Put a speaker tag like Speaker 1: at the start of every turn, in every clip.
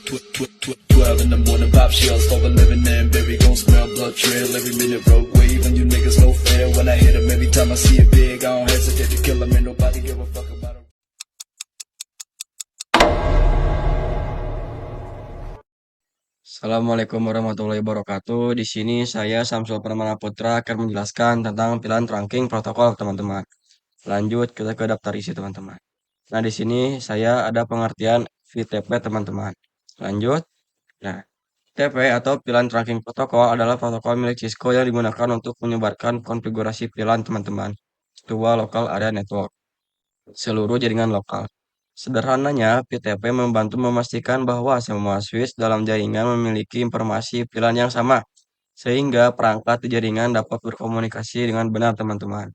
Speaker 1: 12 in the morning, pop shells for a living and baby gon' smell blood trail every minute road wave and you niggas no fair when I hit 'em every time I see it big I don't hesitate to kill 'em and nobody give a fuck about 'em.
Speaker 2: Assalamualaikum warahmatullahi wabarakatuh. Di sini saya Samsul Pramana Putra akan menjelaskan tentang pilihan ranking protokol, teman-teman. Lanjut kita ke daftar isi, teman-teman. Nah, di sini saya ada pengertian VTP, teman-teman. Lanjut. Nah, VTP atau pilihan ranking protokol adalah protokol milik Cisco yang digunakan untuk menyebarkan konfigurasi pilihan, teman-teman. Dua Local Area Network seluruh jaringan lokal. Sederhananya, PTP membantu memastikan bahwa semua switch dalam jaringan memiliki informasi pilihan yang sama, sehingga perangkat di jaringan dapat berkomunikasi dengan benar, teman-teman.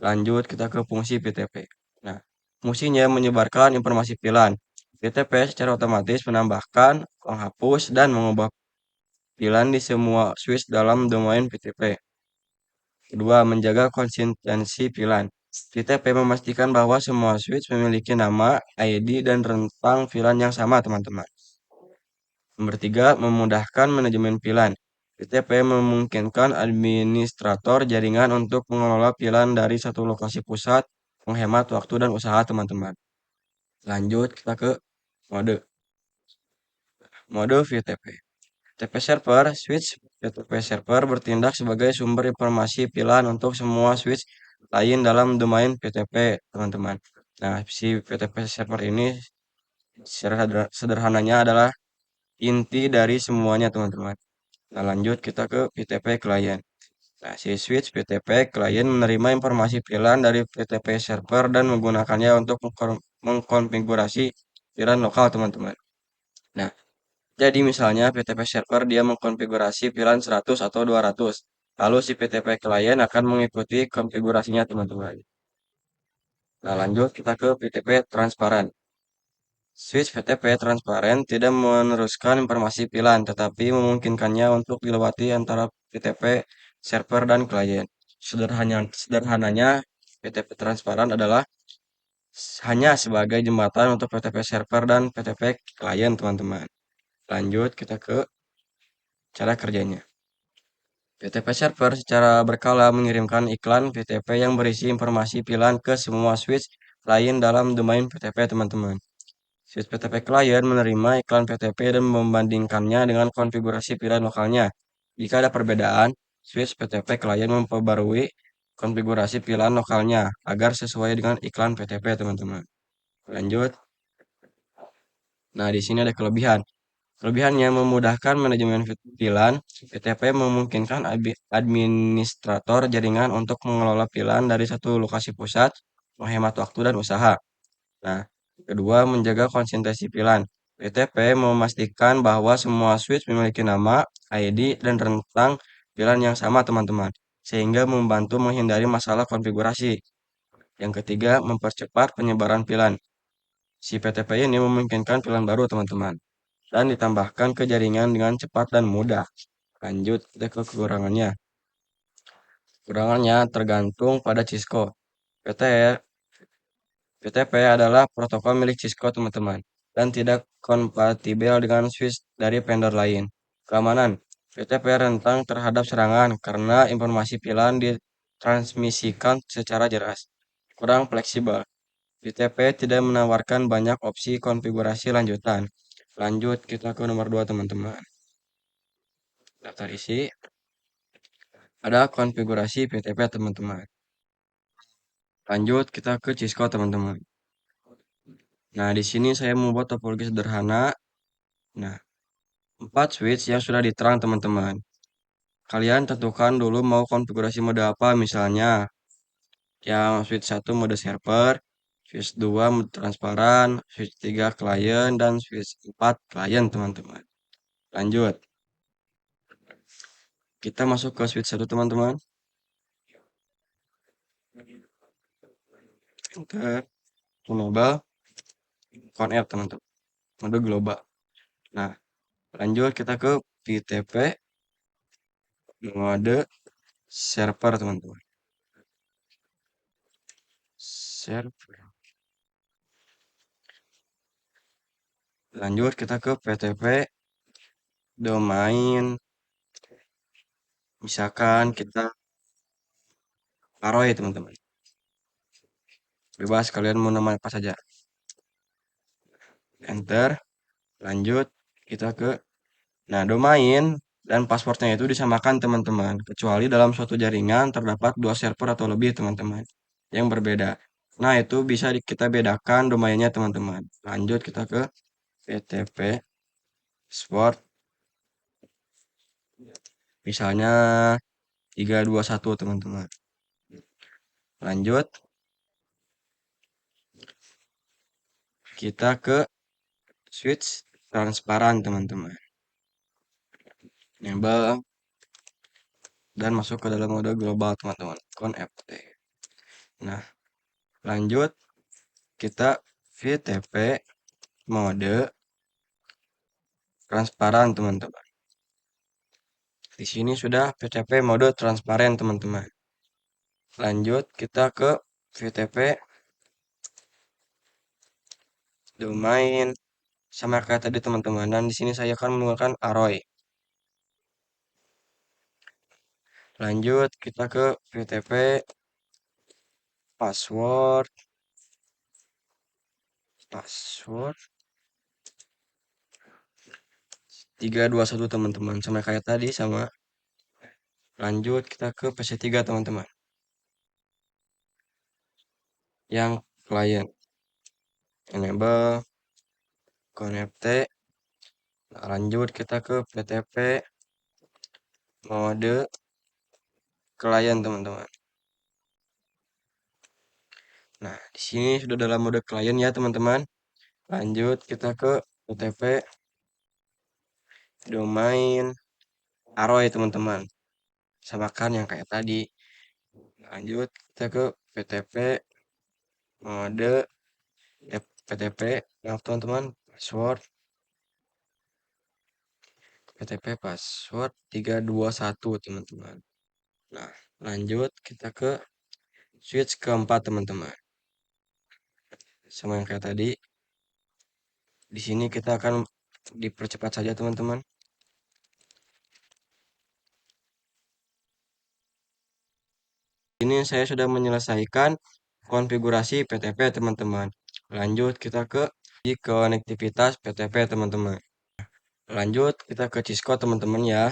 Speaker 2: Lanjut kita ke fungsi PTP. Nah, fungsinya menyebarkan informasi pilihan. PTP secara otomatis menambahkan, menghapus, dan mengubah pilihan di semua switch dalam domain PTP. Kedua, menjaga konsistensi pilihan. VTP memastikan bahwa semua switch memiliki nama, ID, dan rentang pilihan yang sama, teman-teman. Nomor tiga, memudahkan manajemen pilihan. VTP memungkinkan administrator jaringan untuk mengelola pilihan dari satu lokasi pusat, menghemat waktu dan usaha, teman-teman. Lanjut kita ke mode. Mode VTP. VTP server, switch VTP server bertindak sebagai sumber informasi pilihan untuk semua switch lain dalam domain VTP, teman-teman. Nah, si VTP server ini secara sederhananya adalah inti dari semuanya, teman-teman. Nah, lanjut kita ke VTP client. Nah, si switch VTP client menerima informasi pilihan dari VTP server dan menggunakannya untuk mengkonfigurasi pilihan lokal, teman-teman. Nah, jadi misalnya PTP server dia mengkonfigurasi pilihan 100 atau 200. Lalu si PTP klien akan mengikuti konfigurasinya, teman-teman. Nah, lanjut kita ke PTP transparan. Switch PTP transparan tidak meneruskan informasi pilihan, tetapi memungkinkannya untuk dilewati antara PTP server dan klien. Sederhananya, PTP transparan adalah hanya sebagai jembatan untuk PTP server dan PTP klien, teman-teman. Lanjut kita ke cara kerjanya. VTP server secara berkala mengirimkan iklan VTP yang berisi informasi pilihan ke semua switch lain dalam domain VTP, teman-teman. Switch VTP client menerima iklan VTP dan membandingkannya dengan konfigurasi pilihan lokalnya. Jika ada perbedaan, switch VTP client memperbarui konfigurasi pilihan lokalnya agar sesuai dengan iklan VTP, teman-teman. Lanjut. Nah, di sini ada kelebihan. Kelebihannya memudahkan manajemen pilihan. VTP memungkinkan administrator jaringan untuk mengelola pilihan dari satu lokasi pusat, menghemat waktu dan usaha. Nah, kedua, menjaga konsistensi pilihan. VTP memastikan bahwa semua switch memiliki nama, ID, dan rentang pilihan yang sama, teman-teman, sehingga membantu menghindari masalah konfigurasi. Yang ketiga, mempercepat penyebaran pilihan. Si PTP ini memungkinkan pilihan baru, teman-teman, dan ditambahkan ke jaringan dengan cepat dan mudah. Lanjut kita ke kekurangannya. Kekurangannya tergantung pada Cisco. PTP adalah protokol milik Cisco, teman-teman, dan tidak kompatibel dengan switch dari vendor lain. Keamanan. PTP rentan terhadap serangan karena informasi pilihan ditransmisikan secara jelas. Kurang fleksibel. VTP tidak menawarkan banyak opsi konfigurasi lanjutan. Lanjut kita ke nomor 2, teman-teman. Daftar isi. Ada konfigurasi PTP, teman-teman. Lanjut kita ke Cisco, teman-teman. Nah, di sini saya membuat topologi sederhana. Nah, 4 switch yang sudah diterang, teman-teman. Kalian tentukan dulu mau konfigurasi mode apa, misalnya yang switch 1 mode server, switch 2 mode transparan, switch 3 klien, dan switch 4 klien, teman-teman. Lanjut. Kita masuk ke switch 1, teman-teman. Enter. Global. Connect, teman-teman. Mode global. Nah, lanjut kita ke VTP mode server, teman-teman. Server. Lanjut kita ke PTP domain. Misalkan kita taruh ya teman-teman. Bebas kalian mau nama apa saja. Enter. Lanjut kita ke domain dan passwordnya itu disamakan teman-teman. Kecuali dalam suatu jaringan terdapat dua server atau lebih teman-teman yang berbeda. Nah itu bisa kita bedakan domainnya teman-teman. Lanjut kita ke PTP password. Misalnya 321 teman-teman. Lanjut kita ke switch transparan teman-teman. Enable dan masuk ke dalam mode global teman-teman. Connect. Nah, lanjut kita VTP mode transparan teman-teman. Di sini sudah VTP mode transparan teman-teman. Lanjut kita ke VTP domain sama kayak tadi teman-teman. Dan di sini saya akan menggunakan Arroy. Lanjut kita ke VTP password 321 teman-teman, sama kayak tadi sama. Lanjut kita ke PC3 teman-teman. Yang klien enable connect. Nah, lanjut kita ke PTP mode klien teman-teman. Nah, di sini sudah dalam mode klien ya teman-teman. Lanjut kita ke PTP domain Arroy teman-teman. Samakan yang kayak tadi. Lanjut kita ke PTP mode PTP maaf teman-teman password PTP password 321 teman-teman. Nah, lanjut kita ke switch keempat teman-teman. Sama yang kayak tadi. Di sini kita akan dipercepat saja teman-teman. Ini saya sudah menyelesaikan konfigurasi PTP teman-teman. Lanjut kita ke di konektivitas PTP teman-teman. Lanjut kita ke Cisco teman-teman ya.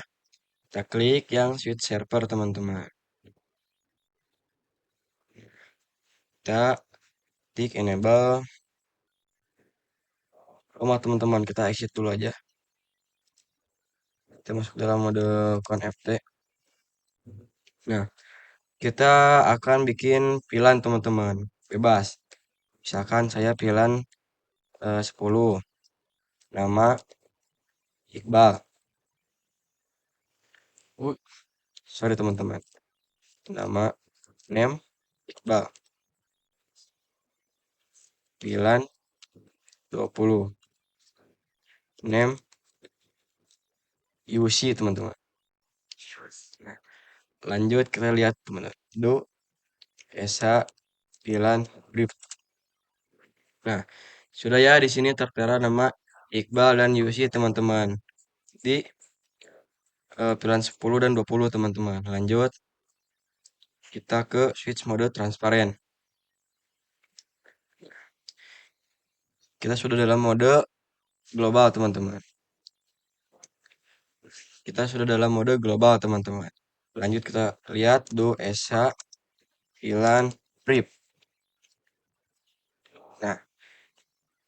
Speaker 2: Kita klik yang switch server teman-teman. Kita klik enable. Teman-teman kita exit dulu aja. Kita masuk dalam mode ConFT. Nah, kita akan bikin VLAN teman-teman. Bebas. Misalkan saya VLAN 10. Nama Iqbal. Sorry teman-teman. Nama name Iqbal. VLAN 20. Name UC teman-teman. Nah, lanjut kita lihat teman-teman. Do Esa VLAN brief. Nah, sudah ya di sini tertera nama Iqbal dan UC teman-teman. Di VLAN 10 dan 20 teman-teman. Lanjut kita ke switch mode transparan. Kita sudah dalam mode global teman-teman. Kita sudah dalam mode global teman-teman. Lanjut kita lihat do Esa VLAN brief. Nah,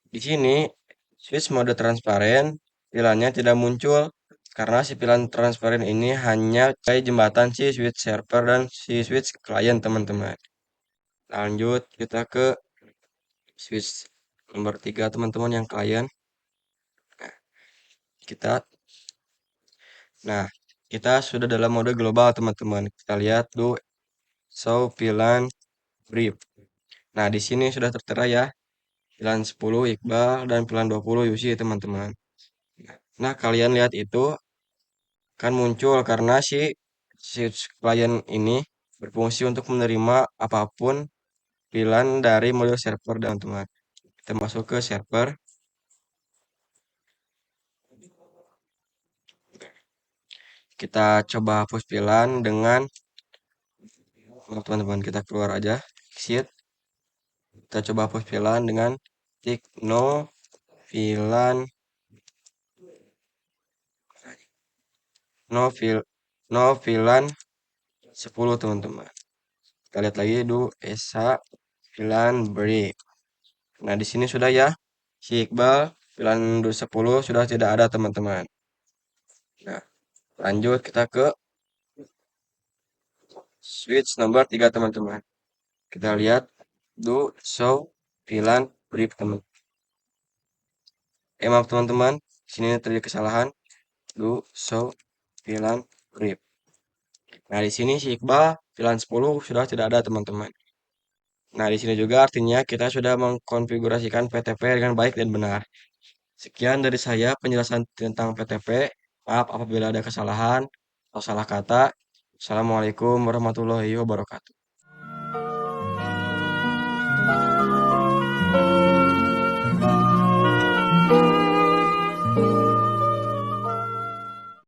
Speaker 2: di sini switch mode transparan VLAN-nya tidak muncul karena si VLAN transparan ini hanya kayak jembatan si switch server dan si switch client teman-teman. Lanjut kita ke switch nomor 3 teman-teman yang client. Nah, kita sudah dalam mode global teman-teman. Kita lihat do show VLAN brief. Nah, di sini sudah tertera ya VLAN 10 Iqbal dan VLAN 20 UC teman-teman. Nah, kalian lihat itu kan muncul karena si klien ini berfungsi untuk menerima apapun VLAN dari model server teman-teman. Kita masuk ke server. Kita coba hapus pilan dengan teman-teman, kita keluar aja exit. Kita coba hapus pilan dengan tik no pilan no fil no pilan 10 teman-teman. Kita lihat lagi do esa pilan break. Nah, di sini sudah ya. Si Iqbal pilan 10 sudah tidak ada teman-teman. Nah, lanjut kita ke switch nomor 3 teman-teman. Kita lihat do show pilan brief teman. Maaf teman-teman, sini terjadi kesalahan. Do show pilan brief. Nah, di sini si Iqbal pilan 10 sudah tidak ada teman-teman. Nah, di sini juga artinya kita sudah mengkonfigurasikan PTP dengan baik dan benar. Sekian dari saya penjelasan tentang PTP. Maaf apabila ada kesalahan atau salah kata. Assalamualaikum warahmatullahi wabarakatuh.